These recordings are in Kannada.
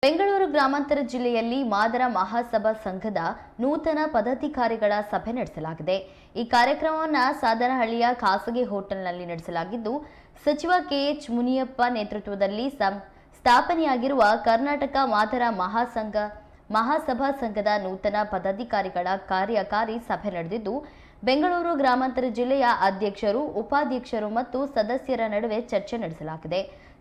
ಬೆಂಗಳೂರು ಗ್ರಾಮಾಂತರ ಜಿಲ್ಲೆಯಲ್ಲಿ ಮಾದರ ಮಹಾಸಭಾ ಸಂಘದ ನೂತನ ಪದಾಧಿಕಾರಿಗಳ ಸಭೆ ನಡೆಸಲಾಗಿದೆ. ಈ ಕಾರ್ಯಕ್ರಮವನ್ನು ಸಾದರಹಳ್ಳಿಯ ಖಾಸಗಿ ಹೋಟೆಲ್ನಲ್ಲಿ ನಡೆಸಲಾಗಿದ್ದು, ಸಚಿವ ಕೆಎಚ್ ಮುನಿಯಪ್ಪ ನೇತೃತ್ವದಲ್ಲಿ ಸ್ಥಾಪನೆಯಾಗಿರುವ ಕರ್ನಾಟಕ ಮಾದರ ಮಹಾಸಭಾ ಸಂಘದ ನೂತನ ಪದಾಧಿಕಾರಿಗಳ ಕಾರ್ಯಕಾರಿ ಸಭೆ ನಡೆದಿದ್ದು, ಬೆಂಗಳೂರು ಗ್ರಾಮಾಂತರ ಜಿಲ್ಲೆಯ ಅಧ್ಯಕ್ಷರು, ಉಪಾಧ್ಯಕ್ಷರು ಮತ್ತು ಸದಸ್ಯರ ನಡುವೆ ಚರ್ಚೆ ನಡೆಸಲಾಗಿದೆ.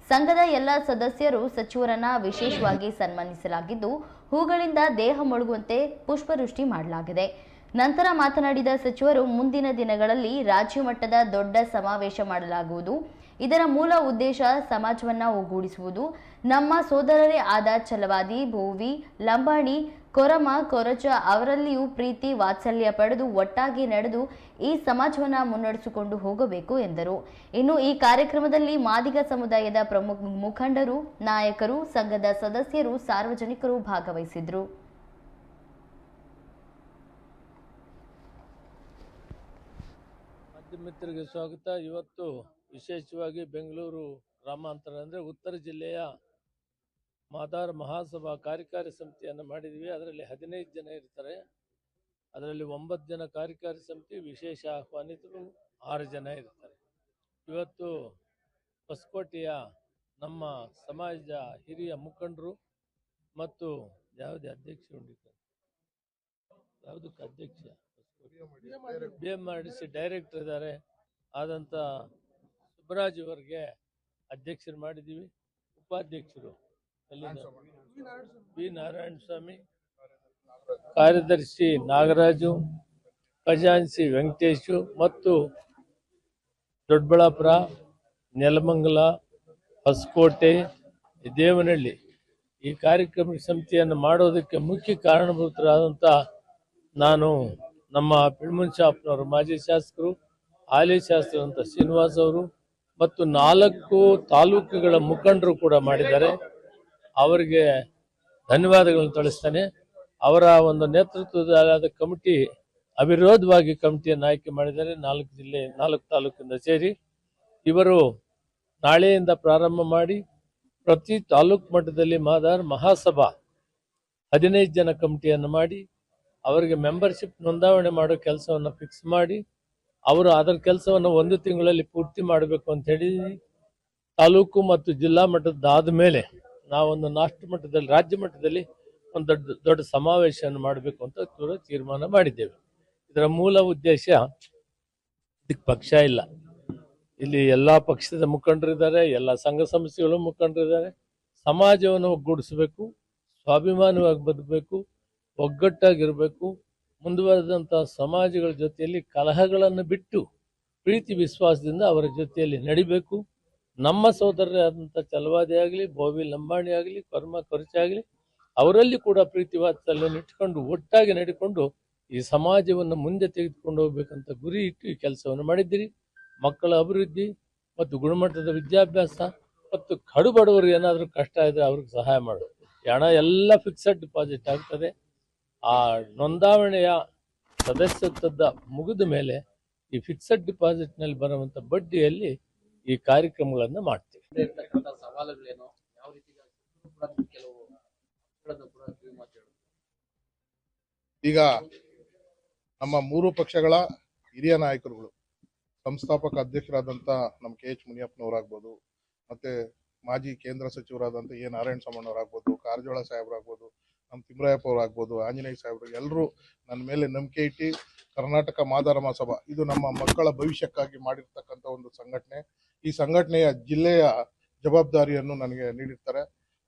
ಸಂಘದ ಎಲ್ಲ ಸದಸ್ಯರು ಸಚಿವರನ್ನ ವಿಶೇಷವಾಗಿ ಸನ್ಮಾನಿಸಲಾಗಿದ್ದು, ಹೂಗಳಿಂದ ದೇಹ ಮುಳುಗುವಂತೆ ಪುಷ್ಪವೃಷ್ಟಿ ಮಾಡಲಾಗಿದೆ. ನಂತರ ಮಾತನಾಡಿದ ಸಚಿವರು, ಮುಂದಿನ ದಿನಗಳಲ್ಲಿ ರಾಜ್ಯ ಮಟ್ಟದ ದೊಡ್ಡ ಸಮಾವೇಶ ಮಾಡಲಾಗುವುದು. ಇದರ ಮೂಲ ಉದ್ದೇಶ ಸಮಾಜವನ್ನ ಒಗ್ಗೂಡಿಸುವುದು. ನಮ್ಮ ಸೋದರರೇ ಆದ ಛಲವಾದಿ, ಬೋವಿ, ಲಂಬಾಣಿ, ಕೊರಮ, ಕೊರಚ ಅವರಲ್ಲಿಯೂ ಪ್ರೀತಿ ವಾತ್ಸಲ್ಯ ಪಡೆದು ಒಟ್ಟಾಗಿ ನಡೆದು ಈ ಸಮಾಜವನ್ನ ಮುನ್ನಡೆಸಿಕೊಂಡು ಹೋಗಬೇಕು ಎಂದರು. ಇನ್ನು ಈ ಕಾರ್ಯಕ್ರಮದಲ್ಲಿ ಮಾದಿಗ ಸಮುದಾಯದ ಪ್ರಮುಖ ಮುಖಂಡರು, ನಾಯಕರು, ಸಂಘದ ಸದಸ್ಯರು, ಸಾರ್ವಜನಿಕರು ಭಾಗವಹಿಸಿದ್ರು. ಮಿತ್ರರಿಗೆ ಸ್ವಾಗತ. ಇವತ್ತು ವಿಶೇಷವಾಗಿ ಬೆಂಗಳೂರು ಗ್ರಾಮಾಂತರ ಅಂದರೆ ಉತ್ತರ ಜಿಲ್ಲೆಯ ಮಾದಾರ ಮಹಾಸಭಾ ಕಾರ್ಯಕಾರಿ ಸಮಿತಿಯನ್ನು ಮಾಡಿದ್ವಿ. ಅದರಲ್ಲಿ 15 ಜನ ಇರ್ತಾರೆ. ಅದರಲ್ಲಿ 9 ಜನ ಕಾರ್ಯಕಾರಿ ಸಮಿತಿ, ವಿಶೇಷ ಆಹ್ವಾನಿತರು 6 ಜನ ಇರ್ತಾರೆ. ಇವತ್ತು ಹೊಸಕೋಟೆಯ ನಮ್ಮ ಸಮಾಜದ ಹಿರಿಯ ಮುಖಂಡರು ಮತ್ತು ಯಾವುದೇ ಅಧ್ಯಕ್ಷ BMRDC ಡೈರೆಕ್ಟರ್ ಇದ್ದಾರೆ ಆದಂಥ ಸುಬ್ಬರಾಜ್ ಅವರಿಗೆ ಅಧ್ಯಕ್ಷರು ಮಾಡಿದ್ದೀವಿ. ಉಪಾಧ್ಯಕ್ಷರು ಬಿ ನಾರಾಯಣ ಸ್ವಾಮಿ, ಕಾರ್ಯದರ್ಶಿ ನಾಗರಾಜು, ಖಜಾನ್ಸಿ ವೆಂಕಟೇಶು ಮತ್ತು ದೊಡ್ಡಬಳ್ಳಾಪುರ, ನೆಲಮಂಗಲ, ಹೊಸಕೋಟೆ, ದೇವನಹಳ್ಳಿ ಈ ಕಾರ್ಯಕ್ರಮ ಸಮಿತಿಯನ್ನು ಮಾಡೋದಕ್ಕೆ ಮುಖ್ಯ ಕಾರಣಭೂತರಾದಂಥ ನಾನು, ನಮ್ಮ ಪಿಳ್ಮುನ್ಶಾಪ್ನವರು, ಮಾಜಿ ಶಾಸಕರು, ಹಾಲಿ ಶಾಸಕರಂತ ಶ್ರೀನಿವಾಸ್ ಅವರು ಮತ್ತು 4 ತಾಲೂಕುಗಳ ಮುಖಂಡರು ಕೂಡ ಮಾಡಿದ್ದಾರೆ. ಅವರಿಗೆ ಧನ್ಯವಾದಗಳನ್ನು ತಿಳಿಸ್ತೇನೆ. ಅವರ ಒಂದು ನೇತೃತ್ವದ ಕಮಿಟಿ ಅವಿರೋಧವಾಗಿ ಕಮಿಟಿಯನ್ನು ಆಯ್ಕೆ ಮಾಡಿದ್ದಾರೆ. 4 ತಾಲೂಕಿಂದ ಸೇರಿ ಇವರು ನಾಳೆಯಿಂದ ಪ್ರಾರಂಭ ಮಾಡಿ ಪ್ರತಿ ತಾಲೂಕು ಮಟ್ಟದಲ್ಲಿ ಮಾದಾರ ಮಹಾಸಭಾ 15 ಜನ ಕಮಿಟಿಯನ್ನು ಮಾಡಿ ಅವರಿಗೆ ಮೆಂಬರ್ಶಿಪ್ ನೋಂದಾವಣೆ ಮಾಡೋ ಕೆಲಸವನ್ನು ಫಿಕ್ಸ್ ಮಾಡಿ ಅವರು ಅದರ ಕೆಲಸವನ್ನು 1 ತಿಂಗಳಲ್ಲಿ ಪೂರ್ತಿ ಮಾಡಬೇಕು ಅಂತ ಹೇಳಿ ತಾಲೂಕು ಮತ್ತು ಜಿಲ್ಲಾ ಮಟ್ಟದಾದ ಮೇಲೆ ನಾವೊಂದು ರಾಜ್ಯ ಮಟ್ಟದಲ್ಲಿ ಒಂದು ದೊಡ್ಡ ಸಮಾವೇಶವನ್ನು ಮಾಡಬೇಕು ಅಂತ ತೀರ್ಮಾನ ಮಾಡಿದ್ದೇವೆ. ಇದರ ಮೂಲ ಉದ್ದೇಶ, ಇದಕ್ಕೆ ಪಕ್ಷ ಇಲ್ಲ, ಇಲ್ಲಿ ಎಲ್ಲ ಪಕ್ಷದ ಮುಖಂಡರಿದ್ದಾರೆ, ಎಲ್ಲ ಸಂಘ ಸಂಸ್ಥೆಗಳು ಮುಖಂಡರಿದ್ದಾರೆ. ಸಮಾಜವನ್ನು ಒಗ್ಗೂಡಿಸಬೇಕು, ಸ್ವಾಭಿಮಾನವಾಗಿ ಬದುಕಬೇಕು, ಒಗ್ಗಟ್ಟಾಗಿರಬೇಕು. ಮುಂದುವರೆದಂಥ ಸಮಾಜಗಳ ಜೊತೆಯಲ್ಲಿ ಕಲಹಗಳನ್ನು ಬಿಟ್ಟು ಪ್ರೀತಿ ವಿಶ್ವಾಸದಿಂದ ಅವರ ಜೊತೆಯಲ್ಲಿ ನಡಿಬೇಕು. ನಮ್ಮ ಸೋದರರೇ ಆದಂಥ ಛಲವಾದಿ ಆಗಲಿ, ಬೋವಿ ಲಂಬಾಣಿ ಆಗಲಿ, ಕೊರ್ಮ ಕೊರಚ ಆಗಲಿ, ಅವರಲ್ಲಿ ಕೂಡ ಪ್ರೀತಿ ವಾತ್ಸಲ್ಯವನ್ನು ಇಟ್ಕೊಂಡು ಒಟ್ಟಾಗಿ ನಡಿಕೊಂಡು ಈ ಸಮಾಜವನ್ನು ಮುಂದೆ ತೆಗೆದುಕೊಂಡು ಹೋಗ್ಬೇಕಂತ ಗುರಿ ಇಟ್ಟು ಈ ಕೆಲಸವನ್ನು ಮಾಡಿದ್ದೀರಿ. ಮಕ್ಕಳ ಅಭಿವೃದ್ಧಿ ಮತ್ತು ಗುಣಮಟ್ಟದ ವಿದ್ಯಾಭ್ಯಾಸ ಮತ್ತು ಕಡು ಬಡವರು ಏನಾದರೂ ಕಷ್ಟ ಇದ್ದರೆ ಅವ್ರಿಗೆ ಸಹಾಯ ಮಾಡೋದು. ಹಣ ಎಲ್ಲ ಫಿಕ್ಸೆಡ್ ಡಿಪಾಸಿಟ್ ಆಗ್ತದೆ. ಆ ನೋಂದಾವಣೆಯ ಸದಸ್ಯತ್ವದ ಮುಗಿದ ಮೇಲೆ ಈ ಫಿಕ್ಸೆಡ್ ಡಿಪಾಸಿಟ್ನಲ್ಲಿ ಬರುವಂಥ ಬಡ್ಡಿಯಲ್ಲಿ ಈ ಕಾರ್ಯಕ್ರಮಗಳನ್ನು ಮಾಡ್ತೀವಿ. ಈಗ ನಮ್ಮ 3 ಪಕ್ಷಗಳ ಹಿರಿಯ ನಾಯಕರುಗಳು, ಸಂಸ್ಥಾಪಕ ಅಧ್ಯಕ್ಷರಾದಂಥ ನಮ್ಮ ಕೆಎಚ್ ಮುನಿಯಪ್ಪನವರಾಗ್ಬೋದು, ಮತ್ತೆ ಮಾಜಿ ಕೇಂದ್ರ ಸಚಿವರಾದಂಥ ನಾರಾಯಣ ಸ್ವಾಮಣ್ಣವರಾಗ್ಬೋದು, ಕಾರಜೋಳ ಸಾಹೇಬರಾಗ್ಬೋದು, ನಮ್ಮ ತಿಮ್ಮರಾಯಪ್ಪ ಅವರಾಗ್ಬೋದು, ಆಂಜನೇಯ ಸಾಹೇಬರು, ಎಲ್ಲರೂ ನನ್ನ ಮೇಲೆ ನಂಬಿಕೆ ಇಟ್ಟು ಕರ್ನಾಟಕ ಮಾದಾರ ಮಹಾಸಭಾ ಇದು ನಮ್ಮ ಮಕ್ಕಳ ಭವಿಷ್ಯಕ್ಕಾಗಿ ಮಾಡಿರ್ತಕ್ಕಂಥ ಒಂದು ಸಂಘಟನೆ. ಈ ಸಂಘಟನೆಯ ಜಿಲ್ಲೆಯ ಜವಾಬ್ದಾರಿಯನ್ನು ನನಗೆ ನೀಡಿರ್ತಾರೆ.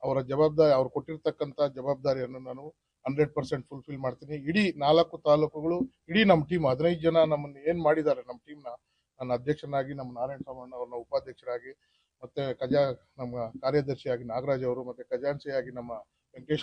ಅವ್ರು ಕೊಟ್ಟಿರ್ತಕ್ಕಂಥ ಜವಾಬ್ದಾರಿಯನ್ನು ನಾನು 100% ಫುಲ್ಫಿಲ್ ಮಾಡ್ತೀನಿ. ಇಡೀ 4 ತಾಲೂಕುಗಳು, ಇಡೀ ನಮ್ಮ ಟೀಮ್ 15 ಜನ ನಮ್ಮನ್ನು ಏನು ಮಾಡಿದ್ದಾರೆ, ನಮ್ಮ ಟೀಮ್ನ ನನ್ನ ಅಧ್ಯಕ್ಷನಾಗಿ, ನಮ್ಮ ನಾರಾಯಣ ಸ್ವಾಮಣ್ಣ ಅವ್ರನ್ನ ಉಪಾಧ್ಯಕ್ಷರಾಗಿ, ಮತ್ತೆ ನಮ್ಮ ಕಾರ್ಯದರ್ಶಿಯಾಗಿ ನಾಗರಾಜ್ ಅವರು, ಮತ್ತೆ ಖಜಾನ್ಸಿಯಾಗಿ ನಮ್ಮ ವೆಂಕಟೇಶ್